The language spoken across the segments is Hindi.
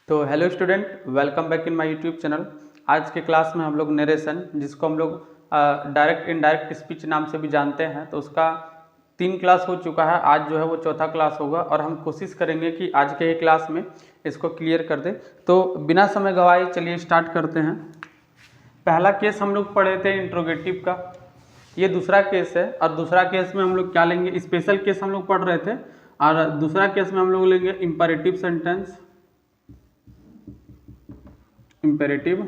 तो hello student, welcome back in my YouTube channel. आज के क्लास में हम लोग नरेशन, जिसको हम लोग डायरेक्ट इनडायरेक्ट स्पीच नाम से भी जानते हैं, तो उसका 3 क्लास हो चुका है। आज जो है वो चौथा क्लास होगा और हम कोशिश करेंगे कि आज के ही क्लास में इसको क्लियर कर दें। तो बिना समय गवाए चलिए स्टार्ट करते हैं। पहला केस हम लोग पढ़े थे इंट्रोगेटिव का, ये दूसरा केस है। और दूसरा केस में हम लोग क्या लेंगे, स्पेशल केस हम लोग पढ़ रहे थे, और दूसरा केस में हम लोग लेंगे इंपेरेटिव सेंटेंस। इंपेरेटिव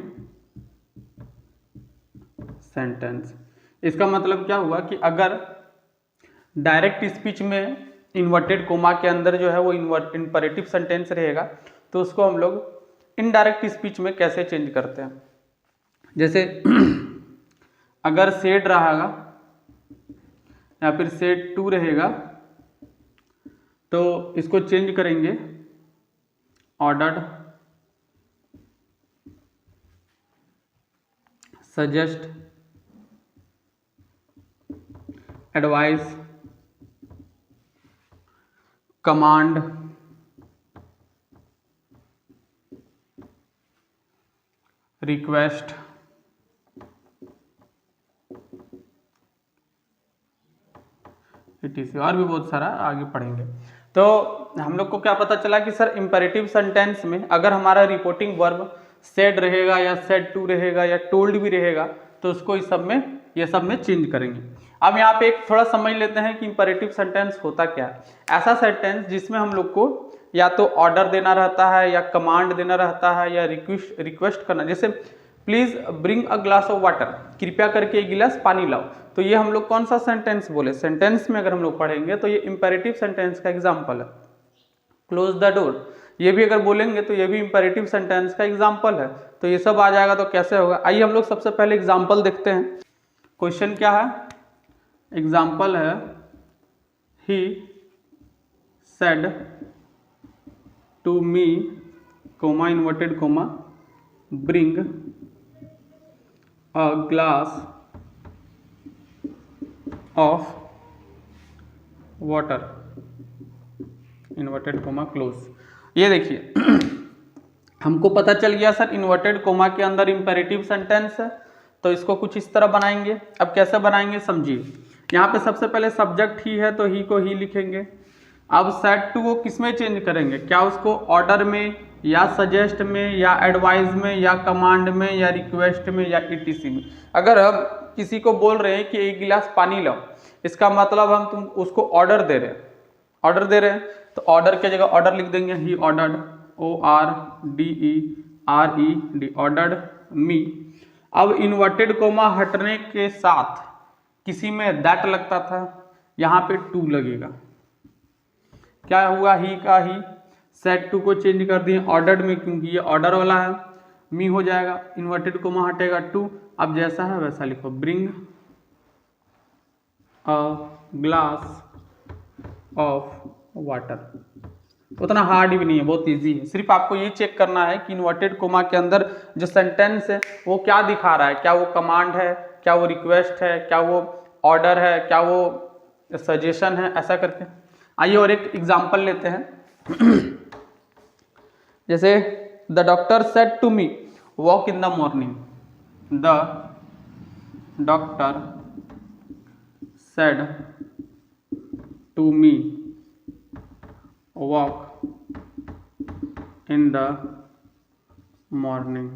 सेंटेंस, इसका मतलब क्या हुआ कि अगर डायरेक्ट स्पीच में इन्वर्टेड कोमा के अंदर जो है वो इंपेरेटिव सेंटेंस रहेगा, तो उसको हम लोग इनडायरेक्ट स्पीच में कैसे चेंज करते हैं। जैसे अगर सेड रहेगा या फिर सेड टू रहेगा, तो इसको चेंज करेंगे ordered, suggest, advice, command, request, etc. और भी बहुत सारा आगे पढ़ेंगे। तो हम लोग को क्या पता चला कि सर इंपेरेटिव सेंटेंस में अगर हमारा रिपोर्टिंग वर्ब सेड रहेगा या सेड टू रहेगा या टोल्ड भी रहेगा, तो उसको ये सब में चेंज करेंगे। अब यहाँ पे एक थोड़ा समझ लेते हैं कि इंपेरेटिव सेंटेंस होता क्या है। ऐसा सेंटेंस जिसमें हम लोग को या तो ऑर्डर देना रहता है, या कमांड देना रहता है, या रिक्वेस्ट करना। जैसे please bring a glass of water, कृपया करके एक गिलास पानी लाओ। तो ये हम लोग कौन सा सेंटेंस बोले, सेंटेंस में अगर हम लोग पढ़ेंगे तो ये इंपेरेटिव सेंटेंस का एग्जाम्पल है। क्लोज द डोर, ये भी अगर बोलेंगे तो ये भी इंपेरेटिव सेंटेंस का एग्जाम्पल है। तो ये सब आ जाएगा तो कैसे होगा, आइए हम लोग सबसे पहले एग्जाम्पल देखते हैं। क्वेश्चन क्या है, एग्जाम्पल है he said to me, comma inverted comma, bring a glass of water, inverted comma close. ये देखिए हमको पता चल गया सर इन्वर्टेड कोमा के अंदर इंपेरेटिव सेंटेंस है, तो इसको कुछ इस तरह बनाएंगे। अब कैसे बनाएंगे समझिए। यहाँ पे सबसे पहले सब्जेक्ट ही है तो ही को ही लिखेंगे। अब सेड टू को किस में चेंज करेंगे, क्या उसको ऑर्डर में, या सजेस्ट में, या एडवाइस में, या कमांड में, या रिक्वेस्ट में, या ईटीसी में। अगर हम किसी को बोल रहे हैं कि एक गिलास पानी लाओ, इसका मतलब हम तुम उसको ऑर्डर दे रहे हैं, तो ऑर्डर की जगह ऑर्डर लिख देंगे, ही ऑर्डर्ड, ORDERED, ऑर्डर्ड मी। अब इन्वर्टेड कोमा हटने के साथ किसी में दैट लगता था, यहाँ पे टू लगेगा। क्या हुआ, ही का ही, सेड टू को चेंज कर दिए ऑर्डर्ड में, क्योंकि ये ऑर्डर वाला है, मी हो जाएगा, इन्वर्टेड कोमा हटेगा टू। अब जैसा है वैसा लिखो, bring a glass of water. उतना हार्ड भी नहीं है, बहुत इजी है। सिर्फ आपको ये चेक करना है कि इन्वर्टेड कोमा के अंदर जो सेंटेंस है वो क्या दिखा रहा है, क्या वो कमांड है, क्या वो रिक्वेस्ट है, क्या वो ऑर्डर है, क्या वो सजेशन है, ऐसा करके। आइए और एक एग्जांपल लेते हैं। जैसे the doctor said to me walk in the morning, the doctor said to me walk in the morning.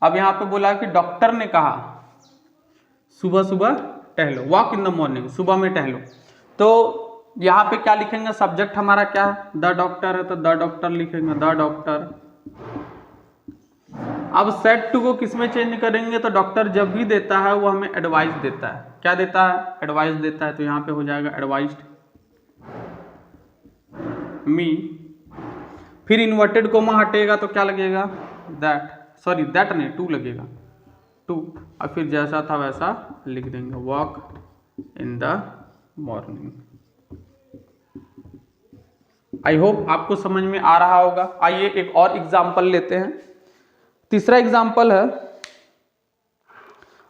अब यहां पे बोला कि डॉक्टर ने कहा सुबह सुबह टहलो, वॉक इन द मॉर्निंग, सुबह में टहलो। तो यहां पे क्या लिखेंगे, सब्जेक्ट हमारा क्या है, द डॉक्टर है, तो द डॉक्टर लिखेंगे, द डॉक्टर। अब सेड टू को किस में चेंज करेंगे, तो डॉक्टर जब भी देता है वो हमें एडवाइस देता है। क्या देता है, एडवाइस देता है, तो यहाँ पे हो जाएगा एडवाइस्ड मी। फिर इन्वर्टेड कोमा हटेगा तो क्या लगेगा, दैट, सॉरी दैट नहीं, टू लगेगा, टू। और फिर जैसा था वैसा लिख देंगे, walk in the morning. I hope आपको समझ में आ रहा होगा। आइए एक और एग्जाम्पल लेते हैं। तीसरा एग्जाम्पल है,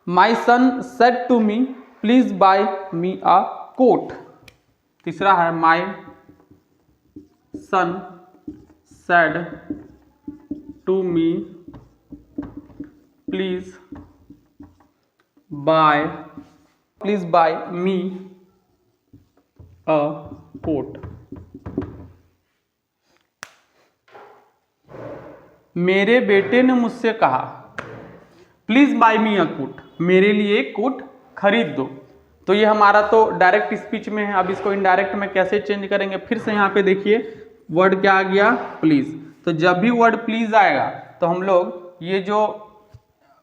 my son said to me please buy me a coat. तीसरा है, my sun said to me please buy me a coat। मेरे बेटे ने मुझसे कहा please buy me a coat, मेरे लिए एक कोट खरीद दो। तो ये हमारा तो डायरेक्ट स्पीच में है। अब इसको इनडायरेक्ट में कैसे चेंज करेंगे, फिर से यहाँ पे देखिए वर्ड क्या आ गया, प्लीज। तो जब भी वर्ड प्लीज आएगा तो हम लोग ये जो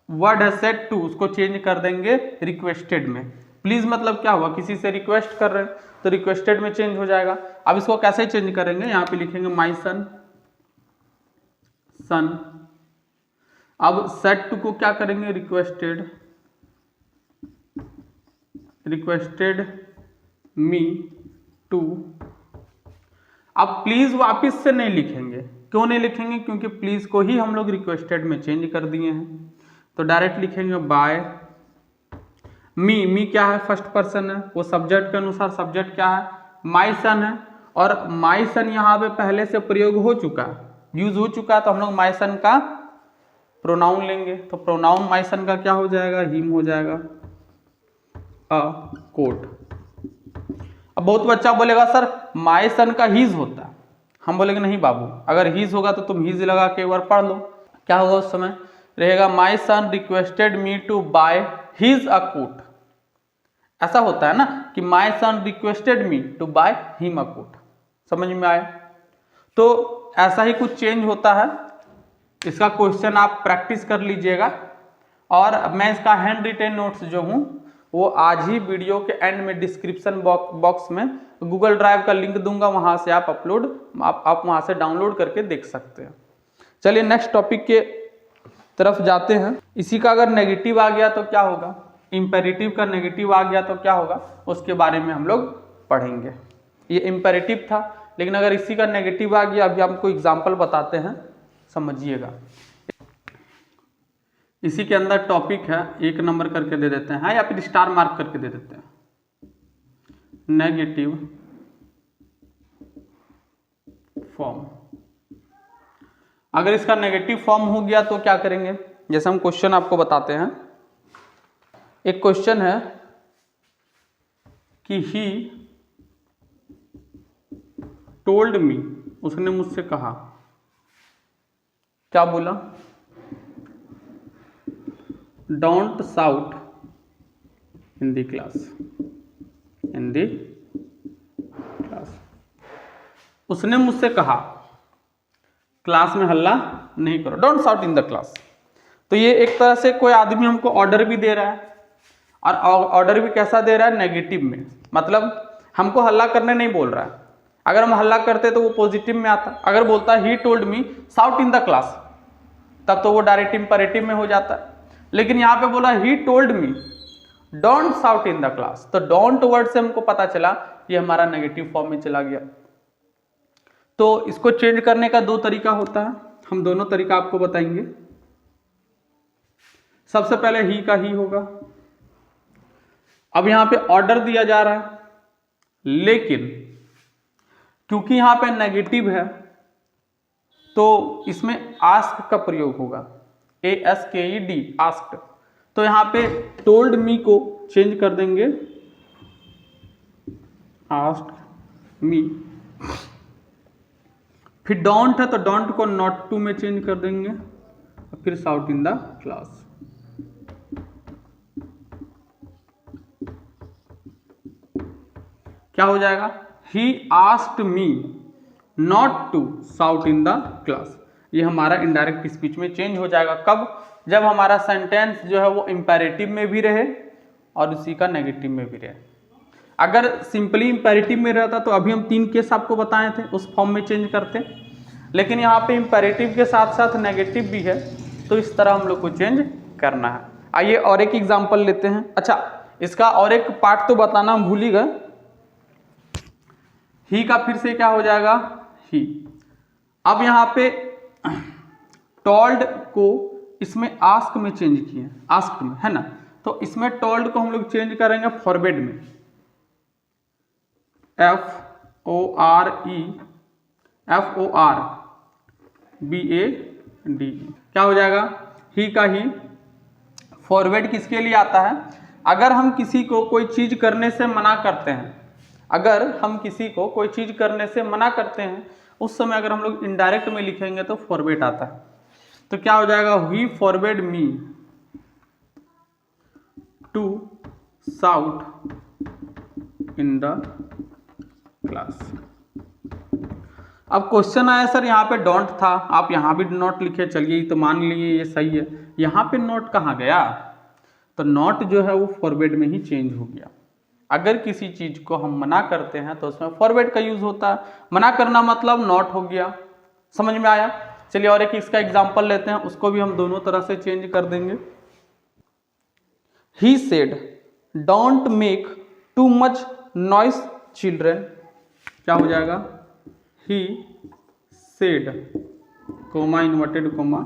वर्ड है सेड टू उसको चेंज कर देंगे रिक्वेस्टेड में। प्लीज मतलब क्या हुआ, किसी से रिक्वेस्ट कर रहे हैं तो रिक्वेस्टेड में चेंज हो जाएगा। अब इसको कैसे चेंज करेंगे, यहाँ पे लिखेंगे माई सन। अब सेड टू को क्या करेंगे, रिक्वेस्टेड मी टू। अब प्लीज वापिस से नहीं लिखेंगे, क्यों नहीं लिखेंगे, क्योंकि प्लीज को ही हम लोग रिक्वेस्टेड में चेंज कर दिए हैं। तो डायरेक्ट लिखेंगे बाय मी क्या है, फर्स्ट पर्सन है, वो सब्जेक्ट के अनुसार सब्जेक्ट क्या है, माई सन है। और माई सन यहाँ पे पहले से प्रयोग हो चुका है, यूज हो चुका है, तो हम लोग माई सन का प्रोनाउन लेंगे। तो प्रोनाउन माई सन का क्या हो जाएगा, हिम हो जाएगा, अ कोट। अब बहुत बच्चा बोलेगा सर माई सन का हीज होता है, हम बोलेंगे नहीं बाबू, अगर हीज होगा तो तुम हीज लगा के एक बार पढ़ लो, क्या होगा उस समय, रहेगा my son requested me to buy his a coat. ऐसा होता है ना कि my son requested me to buy him a coat, समझ में आया। तो ऐसा ही कुछ चेंज होता है, इसका क्वेश्चन आप प्रैक्टिस कर लीजिएगा। और मैं इसका हैंड रिटेन नोट्स जो हूँ वो आज ही वीडियो के एंड में डिस्क्रिप्शन बॉक्स में गूगल ड्राइव का लिंक दूंगा, वहां से आप आप वहां से डाउनलोड करके देख सकते हैं। चलिए नेक्स्ट टॉपिक के तरफ जाते हैं। इसी का अगर नेगेटिव आ गया तो क्या होगा, इंपेरेटिव का नेगेटिव आ गया तो क्या होगा, उसके बारे में हम लोग पढ़ेंगे। ये इंपेरेटिव था, लेकिन अगर इसी का नेगेटिव आ गया, अभी आपको एग्जाम्पल बताते हैं, समझिएगा। इसी के अंदर टॉपिक है, 1 नंबर करके दे देते हैं या फिर स्टार मार्क करके दे देते हैं, नेगेटिव फॉर्म। अगर इसका नेगेटिव फॉर्म हो गया तो क्या करेंगे, जैसे हम क्वेश्चन आपको बताते हैं। एक क्वेश्चन है कि ही टोल्ड मी, उसने मुझसे कहा, क्या बोला, don't shout in the class, उसने मुझसे कहा क्लास में हल्ला नहीं करो, don't shout in the class. तो ये एक तरह से कोई आदमी हमको ऑर्डर भी दे रहा है, और ऑर्डर भी कैसा दे रहा है, नेगेटिव में, मतलब हमको हल्ला करने नहीं बोल रहा है। अगर हम हल्ला करते तो वो पॉजिटिव में आता, अगर बोलता है he told me shout in the class, तब तो वो डायरेक्ट इंपरेटिव में हो जाता है। लेकिन यहाँ पे बोला he told me don't shout in the class, तो डोंट वर्ड से हमको पता चला ये हमारा नेगेटिव फॉर्म में चला गया। तो इसको चेंज करने का 2 तरीका होता है, हम दोनों तरीका आपको बताएंगे। सबसे पहले ही का ही होगा। अब यहां पे ऑर्डर दिया जा रहा है, लेकिन क्योंकि यहां पे नेगेटिव है तो इसमें आस्क का प्रयोग होगा, ASKED, आस्क्ड। तो यहां पे टोल्ड मी को चेंज कर देंगे आस्क्ड मी। फिर डोंट है तो डोंट को नॉट टू में चेंज कर देंगे, और फिर शाउट इन द क्लास। क्या हो जाएगा, he asked me not to shout in the class. ये हमारा इनडायरेक्ट स्पीच में चेंज हो जाएगा। कब, जब हमारा सेंटेंस जो है वो इंपेरेटिव में भी रहे और उसी का नेगेटिव में भी रहे। अगर सिंपली इंपेरेटिव में रहता तो अभी हम 3 केस आपको बताए थे, उस फॉर्म में चेंज करते, लेकिन यहाँ पे इंपेरेटिव के साथ साथ नेगेटिव भी है, तो इस तरह हम लोग को चेंज करना है। आइए और एक एग्जाम्पल लेते हैं। अच्छा, इसका और एक पार्ट तो बताना हम भूल ही गए। ही का फिर से क्या हो जाएगा, ही। अब यहाँ पे टोल्ड को इसमें आस्क में चेंज किए, आस्क में, है ना, तो इसमें टोल्ड को हम लोग चेंज करेंगे फॉरबिड में, FOREBID, FORBAD, क्या हो जाएगा? ही का ही फॉरवर्ड किसके लिए आता है? अगर हम किसी को कोई चीज करने से मना करते हैं, अगर हम किसी को कोई चीज करने से मना करते हैं, उस समय अगर हम लोग इनडायरेक्ट में लिखेंगे तो फॉरवर्ड आता है। तो क्या हो जाएगा? He forward me to shout in the class. अब क्वेश्चन आया सर यहाँ पे डोंट था, आप यहाँ भी नॉट लिखे, चलिए तो मान लिए ये सही है। यहाँ पे नॉट कहाँ गया? तो नॉट जो है वो फॉरवर्ड में ही चेंज हो गया। अगर किसी चीज को हम मना करते हैं तो उसमें फॉरवर्ड का यूज होता है। मना करना मतलब नॉट हो गया। समझ में आया? चलिए और एक इसका एग्जांपल लेते हैं, उसको भी हम दोनों तरह से चेंज कर देंगे। He said don't make too much noise children. क्या हो जाएगा? He said coma inverted coma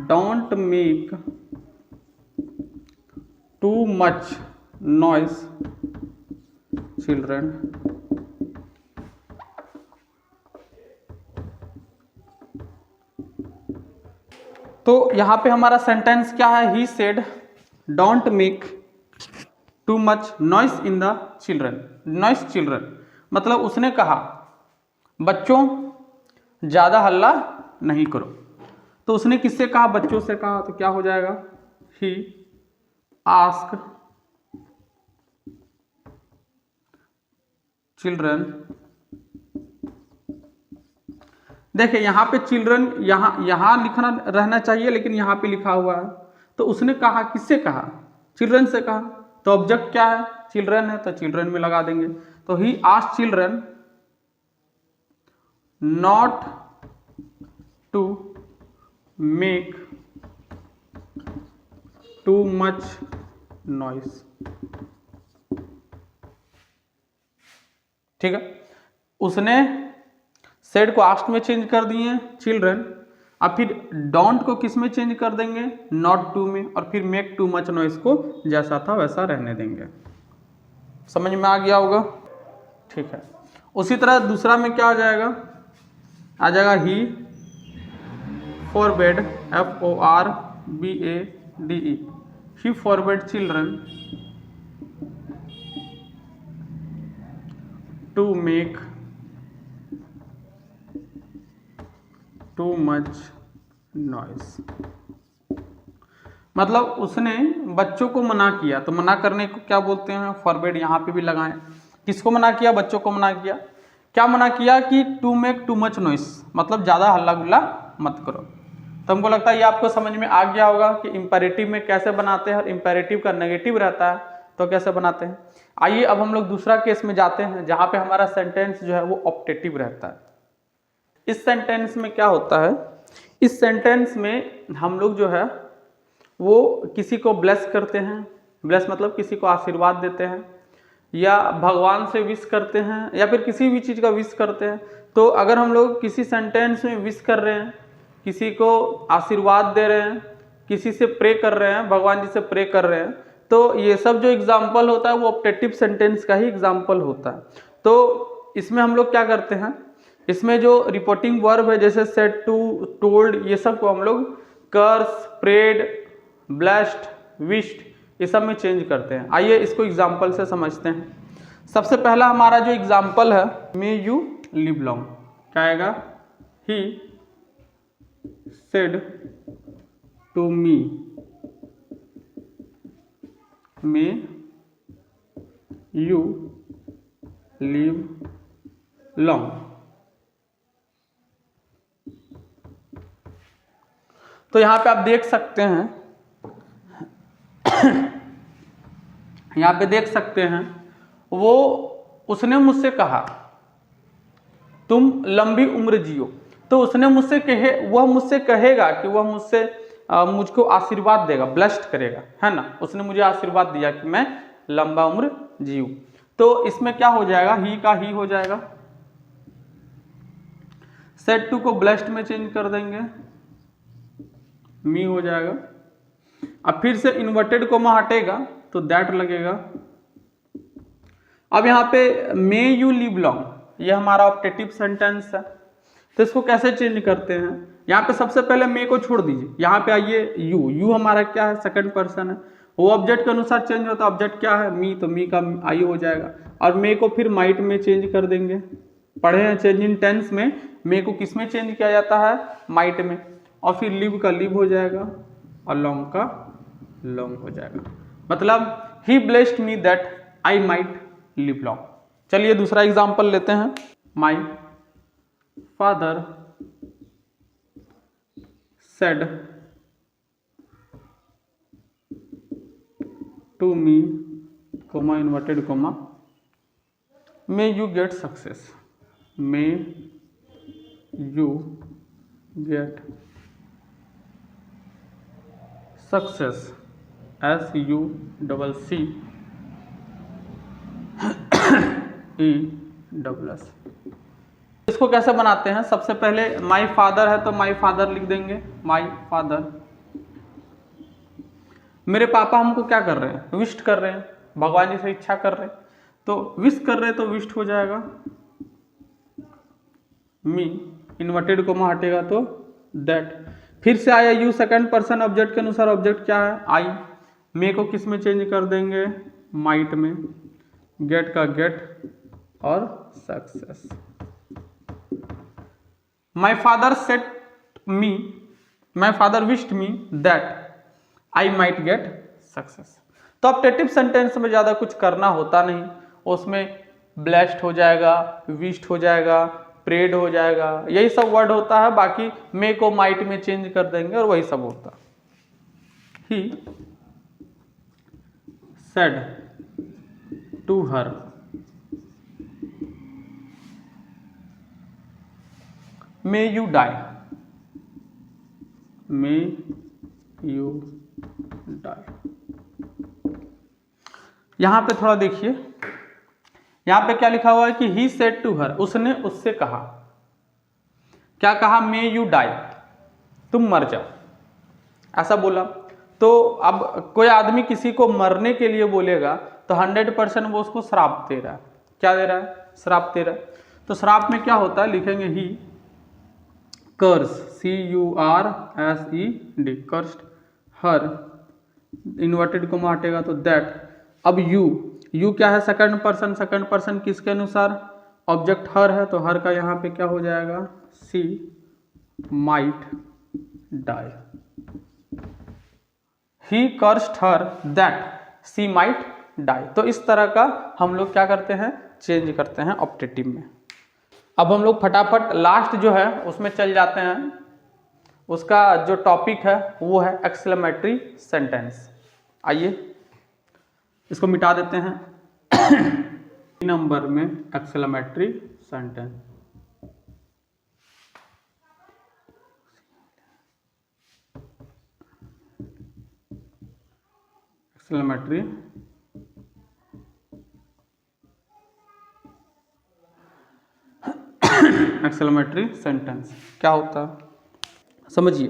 don't make too much noise children. तो यहां पे हमारा सेंटेंस क्या है? He said don't make too much noise in the children. Noise children मतलब उसने कहा बच्चों ज्यादा हल्ला नहीं करो। तो उसने किससे कहा? बच्चों से कहा। तो क्या हो जाएगा? He ask children. देखिए यहाँ पे चिल्ड्रन यहाँ लिखना रहना चाहिए, लेकिन यहाँ पे लिखा हुआ है। तो उसने कहा, किससे कहा? चिल्ड्रन से कहा। तो ऑब्जेक्ट क्या है? चिल्ड्रन है, तो चिल्ड्रन में लगा देंगे। तो he asked children not to make too much noise. ठीक है, उसने सेड को आस्क्ड में चेंज कर दिए चिल्ड्रन, अब फिर डोंट को किस में चेंज कर देंगे? नॉट टू में, और फिर मेक टू मच नॉइस को जैसा था वैसा रहने देंगे। समझ में आ गया होगा? ठीक है। उसी तरह दूसरा में क्या आ जाएगा? आ जाएगा he forbade FORBADE, he forbade children to make too much noise. मतलब उसने बच्चों को मना किया। तो मना करने को क्या बोलते हैं? फॉरबेड। यहाँ पे भी लगाएं। किसको मना किया? बच्चों को मना किया। क्या मना किया? कि to make too much noise, मतलब ज़्यादा हल्ला गुल्ला मत करो। तो हमको लगता है ये आपको समझ में आ गया होगा कि इंपेरेटिव में कैसे बनाते हैं, और इंपेरेटिव का नेगेटिव रहता है तो कैसे बनाते हैं। आइए अब हम लोग दूसरा केस में जाते हैं, जहाँ पे हमारा सेंटेंस जो है वो ऑप्टेटिव रहता है। इस सेंटेंस में क्या होता है? इस सेंटेंस में हम लोग जो है वो किसी को ब्लेस करते हैं। ब्लेस मतलब किसी को आशीर्वाद देते हैं, या भगवान से विश करते हैं, या फिर किसी भी चीज़ का विश करते हैं। तो अगर हम लोग किसी सेंटेंस में विश कर रहे हैं, किसी को आशीर्वाद दे रहे हैं, किसी से प्रे कर रहे हैं, भगवान जी से प्रे कर रहे हैं, तो ये सब जो एग्जाम्पल होता है वो ऑप्टेटिव सेंटेंस का ही एग्जाम्पल होता है। तो इसमें हम लोग क्या करते हैं? इसमें जो रिपोर्टिंग वर्ब है, जैसे सेड, टू, टोल्ड, ये सब को हम लोग कर्स, प्रेड, ब्लेस्ड, विश्ड, ये सब में चेंज करते हैं। आइए इसको एग्जाम्पल से समझते हैं। सबसे पहला हमारा जो एग्जाम्पल है, मे यू लिव लॉन्ग, क्या आएगा? He said to me may you live long. तो यहां पे आप देख सकते हैं, यहां पे देख सकते हैं, वो उसने मुझसे कहा तुम लंबी उम्र जियो। तो उसने मुझसे कहे, वह मुझसे कहेगा कि वह मुझसे मुझको आशीर्वाद देगा, ब्लेस्ड करेगा, है ना। उसने मुझे आशीर्वाद दिया कि मैं लंबा उम्र जीऊं। तो इसमें क्या हो जाएगा? ही का ही हो जाएगा। सेड टू को ब्लेस्ड में चेंज कर देंगे, मी हो जाएगा। अब फिर से इन्वर्टेड कोमा हटेगा तो दैट लगेगा। अब यहाँ पे मे यू लिव लॉन्ग, ये हमारा ऑप्टेटिव सेंटेंस है। तो इसको कैसे चेंज करते हैं, यहाँ पे सबसे पहले मे को छोड़ दीजिए, यहाँ पे आइए यू हमारा क्या है, सेकंड पर्सन है, वो ऑब्जेक्ट के अनुसार चेंज होता है। ऑब्जेक्ट क्या है, मी, तो मी का आई हो जाएगा, और मे को फिर माइट में चेंज कर देंगे। पढ़े हैं चेंज इन टेंस में मे को किस में चेंज किया जाता है, माइट में, और फिर लिव का लिव हो जाएगा और लॉन्ग का लॉन्ग हो जाएगा। मतलब he blessed me that I might live long. चलिए दूसरा एग्जांपल लेते हैं। My father said to me, comma inverted comma, may you get success, may you get success, SUCCESS। इसको कैसे बनाते हैं, सबसे पहले माई फादर है तो माई फादर लिख देंगे, माई फादर। मेरे पापा हमको क्या कर रहे हैं, विश कर रहे हैं, भगवान जी से इच्छा कर रहे हैं, तो विश कर रहे हैं तो विश हो जाएगा। मी इन्वर्टेड कोमा हटेगा तो दैट। फिर से आया यू, सेकंड पर्सन ऑब्जेक्ट के अनुसार ऑब्जेक्ट क्या है, आई। मे को किस में चेंज कर देंगे, माइट में, गेट का गेट और success. My father said me, my father wished me that I might get success. तो ऑप्टेटिव सेंटेंस में ज्यादा कुछ करना होता नहीं, उसमें ब्लेस्ड हो जाएगा, विश्ड हो जाएगा, प्रेड हो जाएगा, यही सब वर्ड होता है। बाकी मे को माइट में चेंज कर देंगे और वही सब होता। He said to her, may you die, may you die. यहां पे थोड़ा देखिए, यहां पे क्या लिखा हुआ है कि ही सेड टू हर, उसने उससे कहा, क्या कहा, मे यू डाई, तुम मर जाओ, ऐसा बोला। तो अब कोई आदमी किसी को मरने के लिए बोलेगा तो 100% वो उसको श्राप दे रहा है। क्या दे रहा है, श्राप दे रहा है। तो श्राप में क्या होता है, लिखेंगे ही कर्स, CURSED, कर्स्ड, हर इन्वर्टेड कोमा हटेगा तो दैट। अब यू क्या है, सेकंड पर्सन, सेकंड पर्सन किसके अनुसार, ऑब्जेक्ट हर है, तो हर का यहाँ पे क्या हो जाएगा, she might die. He cursed her that she might die. तो इस तरह का हम लोग क्या करते हैं, चेंज करते हैं ऑप्टेटिव में। अब हम लोग फटाफट लास्ट जो है उसमें चल जाते हैं। उसका जो टॉपिक है वो है एक्सक्लेमेटरी सेंटेंस। आइए इसको मिटा देते हैं। नंबर में exclamatory sentence, exclamatory exclamatory sentence क्या होता है, समझिए।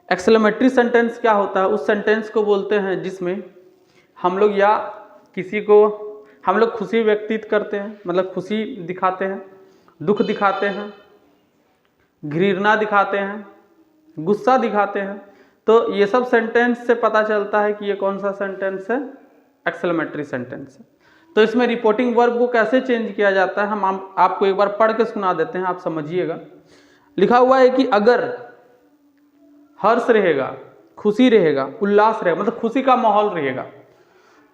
एक्सक्लेमेटरी सेंटेंस क्या होता है, उस सेंटेंस को बोलते हैं जिसमें हम लोग या किसी को हम लोग खुशी व्यक्तित करते हैं, मतलब खुशी दिखाते हैं, दुख दिखाते हैं, घृणा दिखाते हैं, गुस्सा दिखाते हैं। तो ये सब सेंटेंस से पता चलता है कि ये कौन सा सेंटेंस है, एक्सक्लेमेटरी सेंटेंस है। तो इसमें रिपोर्टिंग वर्ब को कैसे चेंज किया जाता है, हम आपको एक बार पढ़ के सुना देते हैं, आप समझिएगा। लिखा हुआ है कि अगर हर्ष रहेगा, खुशी रहेगा, उल्लास रहेगा, मतलब खुशी का माहौल रहेगा,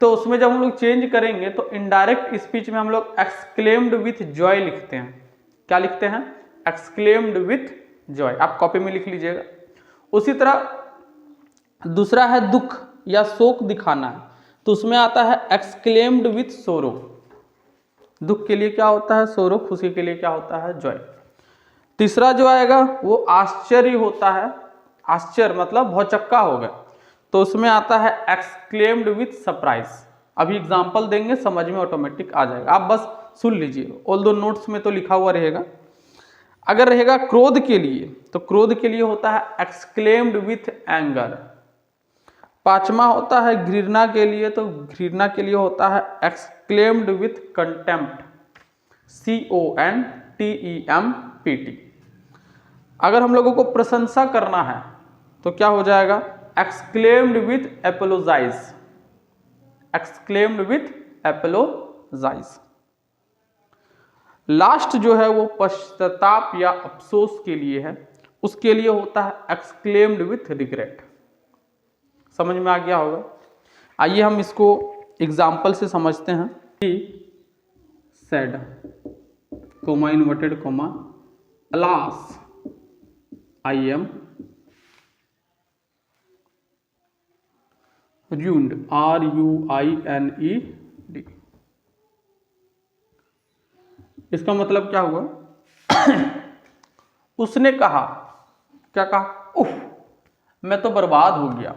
तो उसमें जब हम लोग चेंज करेंगे तो इनडायरेक्ट स्पीच में हम लोग एक्सक्लेम्ड विथ जॉय लिखते हैं। क्या लिखते हैं, एक्सक्लेम्ड विथ जॉय, आप कॉपी में लिख लीजिएगा। उसी तरह दूसरा है दुख या शोक दिखाना है, तो उसमें आता है एक्सक्लेम्ड विथ सोरो। दुख के लिए क्या होता है, सोरो, खुशी के लिए क्या होता है, जॉय। तीसरा जो आएगा वो आश्चर्य होता है, आश्चर्य मतलब भौचक्का हो गया, तो उसमें आता है एक्सक्लेम्ड विथ सरप्राइज। अभी एग्जांपल देंगे, समझ में ऑटोमेटिक आ जाएगा, आप बस सुन लीजिए, ऑल दो नोट्स में तो लिखा हुआ रहेगा। अगर रहेगा क्रोध के लिए, तो क्रोध के लिए होता है एक्सक्लेम्ड विथ एंगर। पांचवा होता है घृणा के लिए, तो घृणा के लिए होता है एक्सक्लेम्ड विथ कंटेम्प्ट। CONTEMPT। अगर हम लोगों को प्रशंसा करना है तो क्या हो जाएगा, exclaimed with apologise, exclaimed with apologise. Last जो है वो पश्चाताप या अफसोस के लिए है, उसके लिए होता है एक्सक्लेम्ड विथ रिग्रेट। समझ में आ गया होगा। आइए हम इसको एग्जाम्पल से समझते हैं। Sad, coma inverted coma, alas I am ruined, RUINED। इसका मतलब क्या हुआ उसने कहा, क्या कहा, उफ मैं तो बर्बाद हो गया।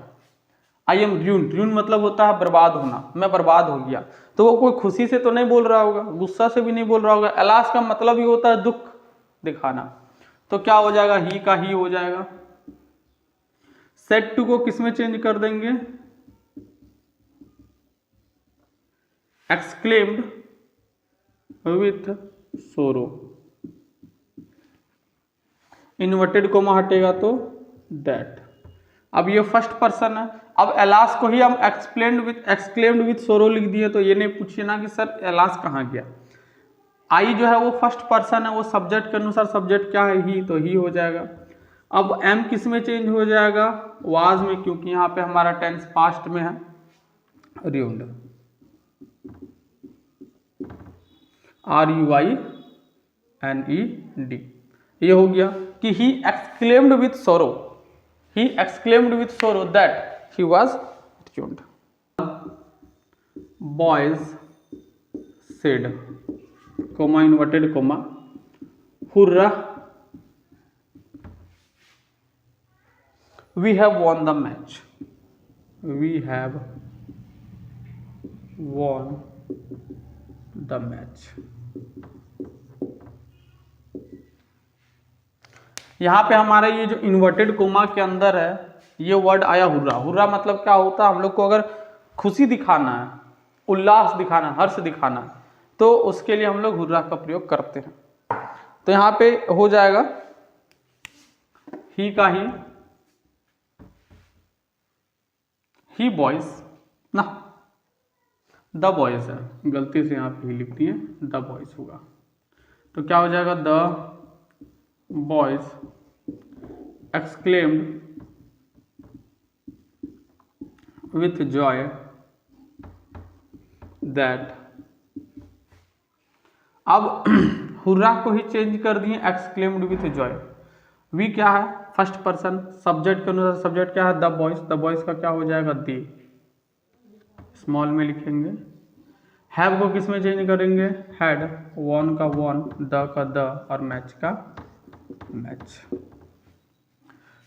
आई एम ruined, ruined मतलब होता है बर्बाद होना, मैं बर्बाद हो गया। तो वो कोई खुशी से तो नहीं बोल रहा होगा, गुस्सा से भी नहीं बोल रहा होगा। अलास का मतलब ही होता है दुख दिखाना। तो क्या हो जाएगा, ही का ही हो जाएगा। सेड टू को किस में चेंज कर देंगे, एक्सक्लेम्ड विथ सोरो। इन्वर्टेड कोमा हटेगा तो दैट। अब ये फर्स्ट पर्सन है। अब एलास को ही हम एक्सक्लेम्ड विथ सोरो लिख दिए, तो ये नहीं पूछिए ना कि सर एलास कहाँ गया। आई जो है वो फर्स्ट पर्सन है, वो सब्जेक्ट के अनुसार सब्जेक्ट क्या है, ही, तो ही हो जाएगा। अब एम किस में चेंज हो जाएगा, वाज में, क्योंकि यहाँ पे हमारा टेंस पास्ट में है, ruined, RUINED। ये हो गया कि ही एक्सक्लेम्ड विथ सोरो, ही एक्सक्लेम्ड विथ सोरो that he was ruined। Boys said, coma inverted coma, hurrah we have won the match, we have won the match। यहां पे हमारा ये जो इन्वर्टेड कोमा के अंदर है ये वर्ड आया हुर्रा। हुर्रा मतलब क्या होता है, हम लोग को अगर खुशी दिखाना है, उल्लास दिखाना, हर्ष दिखाना है, तो उसके लिए हम लोग हुर्रा का प्रयोग करते हैं। तो यहां पे हो जाएगा ही का ही बॉयज ना, द बॉयज है, गलती से यहाँ पे ही लिख दिए, द बॉयज होगा। तो क्या हो जाएगा, the boys exclaimed with Joy that. अब हुर्रा को ही चेंज कर दिए एक्सक्लेम्ड विथ जॉय। वी क्या है, फर्स्ट पर्सन, सब्जेक्ट के अनुसार सब्जेक्ट क्या है, द बॉयज। द बॉयज का क्या हो जाएगा, दी, स्मॉल में लिखेंगे। हैव को किस में चेंज करेंगे, हैड, वॉन का वॉन, द का द, और मैच का मैच।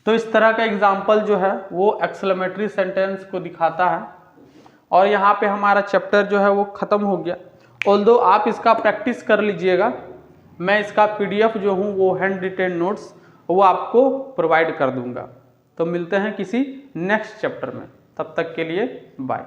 तो इस तरह का एग्जाम्पल जो है वो एक्सक्लेमेटरी सेंटेंस को दिखाता है। और यहाँ पे हमारा चैप्टर जो है वो खत्म हो गया। ऑल्दो आप इसका प्रैक्टिस कर लीजिएगा, मैं इसका PDF जो हूँ वो हैंड रिटेन नोट्स वो आपको प्रोवाइड कर दूंगा। तो मिलते हैं किसी नेक्स्ट चैप्टर में, तब तक के लिए बाय।